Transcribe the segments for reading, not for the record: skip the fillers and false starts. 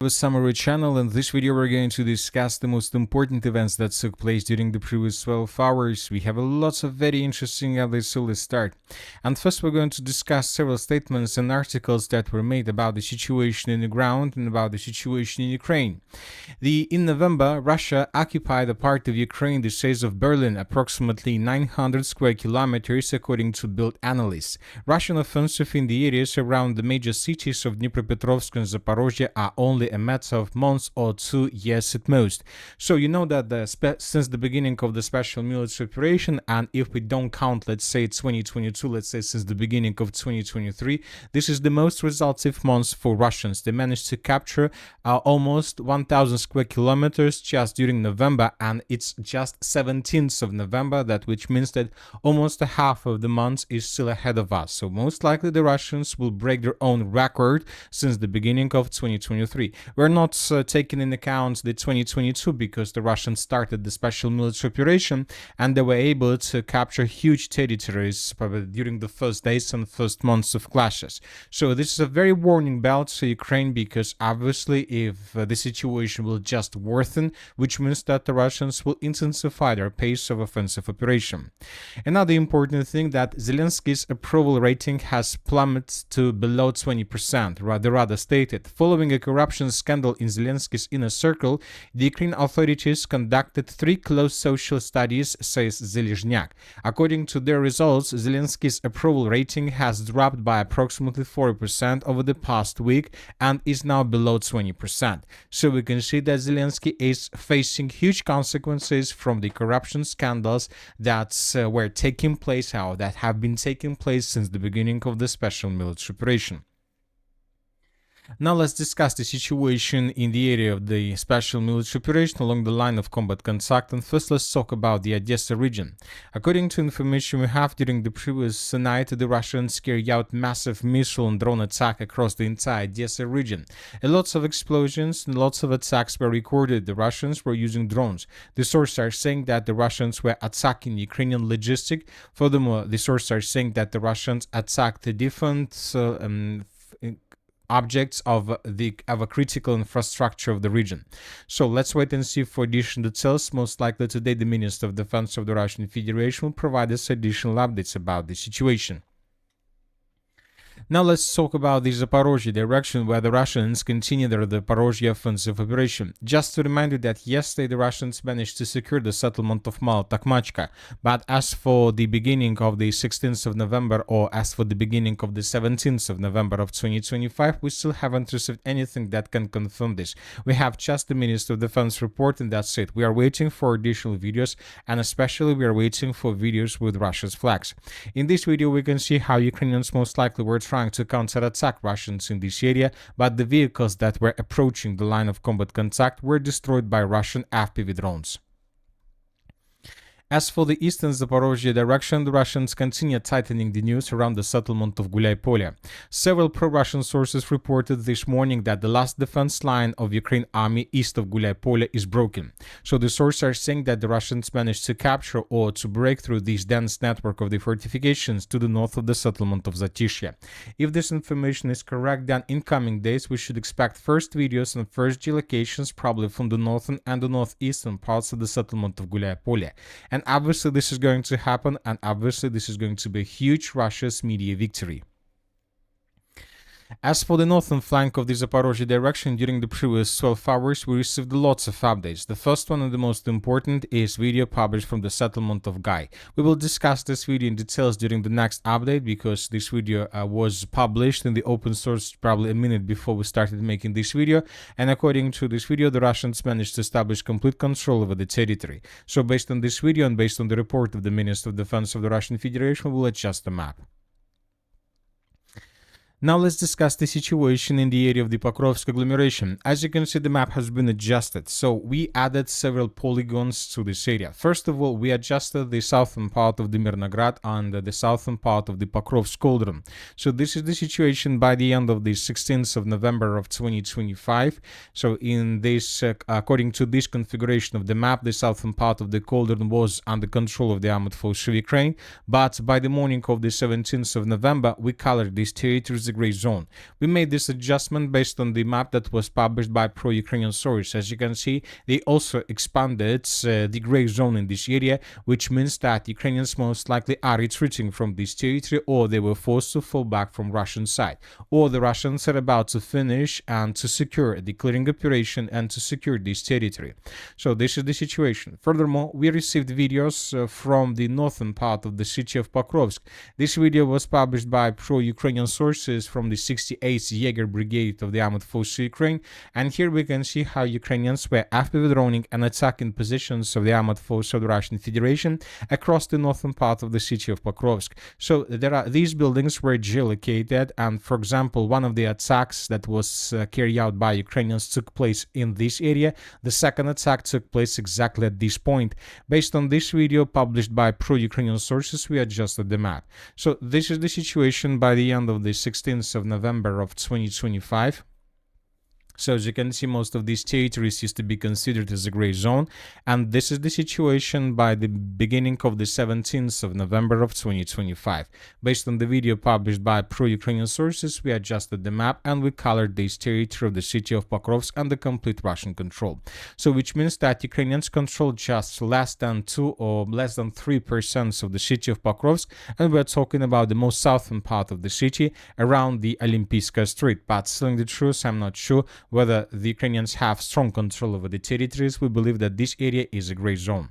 The summary channel. In this video we're going to discuss the most important events that took place during the previous 12 hours. We have lots of very interesting updates, so let's start. And first we're going to discuss several statements and articles that were made about the situation in the ground and about the situation in Ukraine. In November, Russia occupied a part of Ukraine the size of Berlin, approximately 900 square kilometers, according to Bild analysts. Russian offensive in the areas around the major cities of Dnipropetrovsk and Zaporozhye are only a matter of months or 2 years at most. So you know that since the beginning of the special military operation, and if we don't count, let's say 2022, let's say since the beginning of 2023, this is the most resultive months for Russians. They managed to capture almost 1,000 square kilometers just during November, and it's just 17th of November, which means that almost a half of the month is still ahead of us. So most likely the Russians will break their own record since the beginning of 2023. We're not taking into account the 2022 because the Russians started the special military operation and they were able to capture huge territories during the first days and first months of clashes. So this is a very warning bell to Ukraine, because obviously if the situation will just worsen, which means that the Russians will intensify their pace of offensive operation. Another important thing, that Zelensky's approval rating has plummeted to below 20%, rather stated. Following a corruption scandal in Zelensky's inner circle, the Ukrainian authorities conducted 3 close social studies, says Zelezhniak. According to their results, Zelensky's approval rating has dropped by approximately 4% over the past week and is now below 20%. So we can see that Zelensky is facing huge consequences from the corruption scandals that were taking place, that have been taking place since the beginning of the special military operation. Now let's discuss the situation in the area of the special military operation along the line of combat contact, and first let's talk about the Odessa region. According to information we have, during the previous night the Russians carried out massive missile and drone attack across the entire Odessa region. Lots of explosions and lots of attacks were recorded. The Russians were using drones. The sources are saying that the Russians were attacking Ukrainian logistic. Furthermore, the sources are saying that the Russians attacked the different objects of a critical infrastructure of the region. So let's wait and see for additional details. Most likely today the Minister of Defense of the Russian Federation will provide us additional updates about the situation. Now let's talk about the Zaporozhye direction, where the Russians continue their Zaporozhye offensive operation. Just to remind you that yesterday the Russians managed to secure the settlement of Malo-Takhmachka, but as for the beginning of the 16th of November, or as for the beginning of the 17th of November of 2025, we still haven't received anything that can confirm this. We have just the Minister of Defense report, and that's it. We are waiting for additional videos, and especially we are waiting for videos with Russia's flags. In this video we can see how Ukrainians most likely were trying to counterattack Russians in this area, but the vehicles that were approaching the line of combat contact were destroyed by Russian FPV drones. As for the eastern Zaporozhye direction, the Russians continue tightening the news around the settlement of Gulay-Polye. Several pro-Russian sources reported this morning that the last defense line of Ukraine army east of Gulay-Polye is broken. So the sources are saying that the Russians managed to capture or to break through this dense network of the fortifications to the north of the settlement of Zatishye. If this information is correct, then in coming days we should expect first videos and first geolocations, probably from the northern and the northeastern parts of the settlement of Gulay-Polye. And obviously this is going to happen, and obviously this is going to be a huge Russia's media victory. As for the northern flank of the Zaporozhye direction, during the previous 12 hours we received lots of updates. The first one and the most important is video published from the settlement of Gai. We will discuss this video in details during the next update, because this video was published in the open source probably a minute before we started making this video, and according to this video the Russians managed to establish complete control over the territory. So based on this video and based on the report of the Minister of Defense of the Russian Federation, we will adjust the map. Now let's discuss the situation in the area of the Pokrovsk agglomeration. As you can see, the map has been adjusted, so we added several polygons to this area. First of all, we adjusted the southern part of the Mirnograd and the southern part of the Pokrovsk cauldron. So this is the situation by the end of the 16th of November of 2025. So in this, according to this configuration of the map, the southern part of the cauldron was under control of the armed forces of Ukraine, but by the morning of the 17th of November, we colored these territories a gray zone. We made this adjustment based on the map that was published by pro-Ukrainian sources. As you can see, they also expanded the gray zone in this area, which means that Ukrainians most likely are retreating from this territory, or they were forced to fall back from Russian side, or the Russians are about to finish and to secure the clearing operation and to secure this territory. So this is the situation. Furthermore, we received videos from the northern part of the city of Pokrovsk. This video was published by pro-Ukrainian sources from the 68th Jaeger Brigade of the Armored Forces of Ukraine, and here we can see how Ukrainians were after withdrawing and attacking positions of the Armored Forces of the Russian Federation across the northern part of the city of Pokrovsk. So these buildings were geolocated, and for example, one of the attacks that was carried out by Ukrainians took place in this area. The second attack took place exactly at this point. Based on this video published by pro-Ukrainian sources, we adjusted the map. So this is the situation by the end of the 16th of November of 2025. So as you can see, most of these territories used to be considered as a gray zone, and this is the situation by the beginning of the 17th of November of 2025. Based on the video published by pro-Ukrainian sources, we adjusted the map and we colored this territory of the city of Pokrovsk under complete Russian control. So which means that Ukrainians control just less than 2 or less than 3% of the city of Pokrovsk, and we're talking about the most southern part of the city around the Olympiyska Street. But telling the truth, I'm not sure whether the Ukrainians have strong control over the territories. We believe that this area is a gray zone.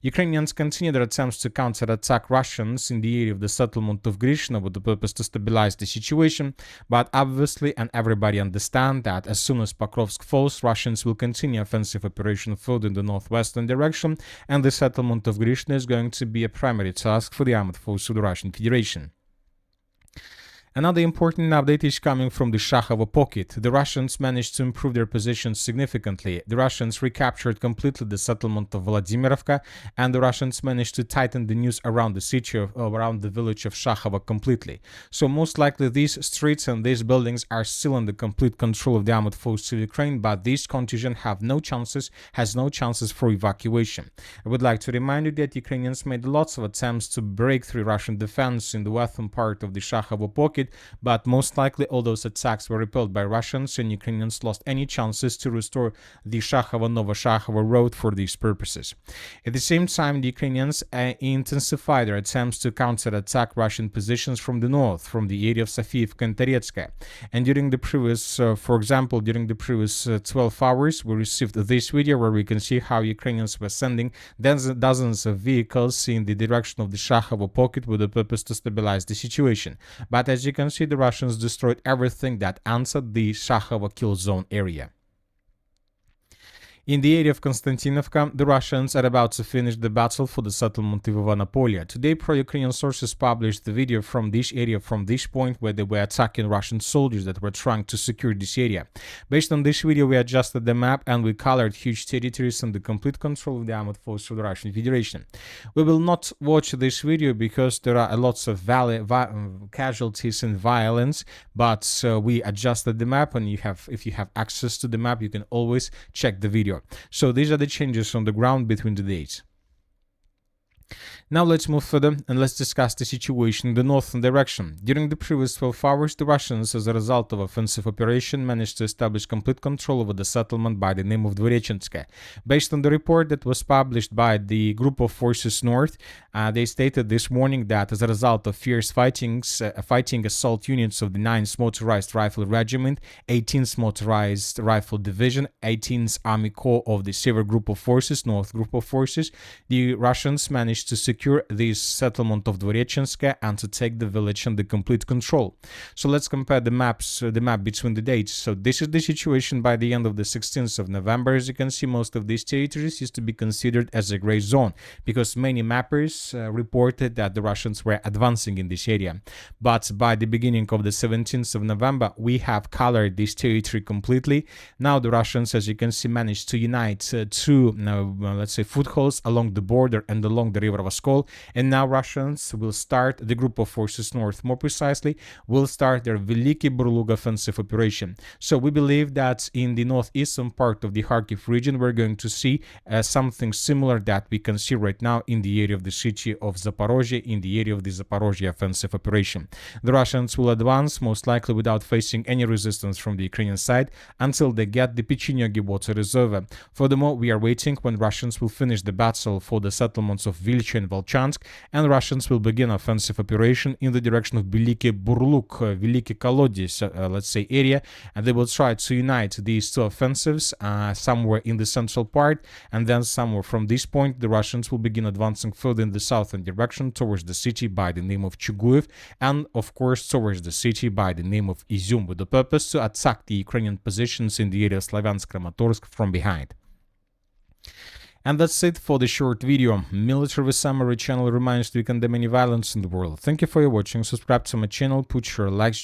Ukrainians continue their attempts to counterattack Russians in the area of the settlement of Grishno with the purpose to stabilize the situation, but obviously and everybody understand that as soon as Pokrovsk falls, Russians will continue offensive operation further in the northwestern direction, and the settlement of Grishno is going to be a primary task for the armed forces of the Russian Federation. Another important update is coming from the Shakhovo pocket. The Russians managed to improve their positions significantly. The Russians recaptured completely the settlement of Vladimirovka, and the Russians managed to tighten the news around the city around the village of Shakhovo completely. So most likely these streets and these buildings are still under complete control of the armed forces of Ukraine, but this contingent has no chances for evacuation. I would like to remind you that Ukrainians made lots of attempts to break through Russian defense in the western part of the Shakhovo pocket, but most likely all those attacks were repelled by Russians, and Ukrainians lost any chances to restore the Shakhovo-Novo Shakhovo road for these purposes. At the same time, the Ukrainians intensified their attempts to counterattack Russian positions from the north, from the area of Sofiivka and Terezhka. And during the previous, for example, during the previous 12 hours, we received this video where we can see how Ukrainians were sending dozens of vehicles in the direction of the Shakhovo pocket with the purpose to stabilize the situation. But as you can see, the Russians destroyed everything that answered the Shakhovo kill zone area. In the area of Konstantinovka, the Russians are about to finish the battle for the settlement of Ivanopolia. Today, pro-Ukrainian sources published the video from this area, from this point where they were attacking Russian soldiers that were trying to secure this area. Based on this video, we adjusted the map and we colored huge territories under complete control of the armed forces of the Russian Federation. We will not watch this video because there are lots of casualties and violence, but we adjusted the map, and if you have access to the map, you can always check the video. So these are the changes on the ground between the dates. Now let's move further and let's discuss the situation in the northern direction. During the previous 12 hours, the Russians, as a result of offensive operation, managed to establish complete control over the settlement by the name of Dvorechenskoye. Based on the report that was published by the Group of Forces North, they stated this morning that as a result of fierce fighting assault units of the 9th Motorized Rifle Regiment, 18th Motorized Rifle Division, 18th Army Corps of the Sever Group of Forces, North Group of Forces, the Russians managed to secure this settlement of Dvorechenskoye and to take the village under complete control. So let's compare the map between the dates. So this is the situation by the end of the 16th of November. As you can see, most of these territories used to be considered as a gray zone because many mappers reported that the Russians were advancing in this area. But by the beginning of the 17th of November, we have colored this territory completely. Now the Russians, as you can see, managed to unite two, let's say, footholds along the border and along the river Voskova. Oskol, and now Russians will start, the group of forces north more precisely, will start their Veliki Burlug offensive operation. So we believe that in the northeastern part of the Kharkiv region, we're going to see something similar that we can see right now in the area of the city of Zaporozhye, in the area of the Zaporozhye offensive operation. The Russians will advance, most likely without facing any resistance from the Ukrainian side, until they get the Pechenyogi water reservoir. Furthermore, we are waiting when Russians will finish the battle for the settlements of Vilcha and Volchansk, and Russians will begin offensive operation in the direction of Veliki Burluk, Veliki Kolodys, let's say, area, and they will try to unite these two offensives somewhere in the central part, and then somewhere from this point the Russians will begin advancing further in the southern direction towards the city by the name of Chuguev, and of course towards the city by the name of Izum, with the purpose to attack the Ukrainian positions in the area of Slavyansk-Kramatorsk from behind. And that's it for the short video. Military Summary channel reminds you to condemn any violence in the world. Thank you for your watching. Subscribe to my channel, put your likes.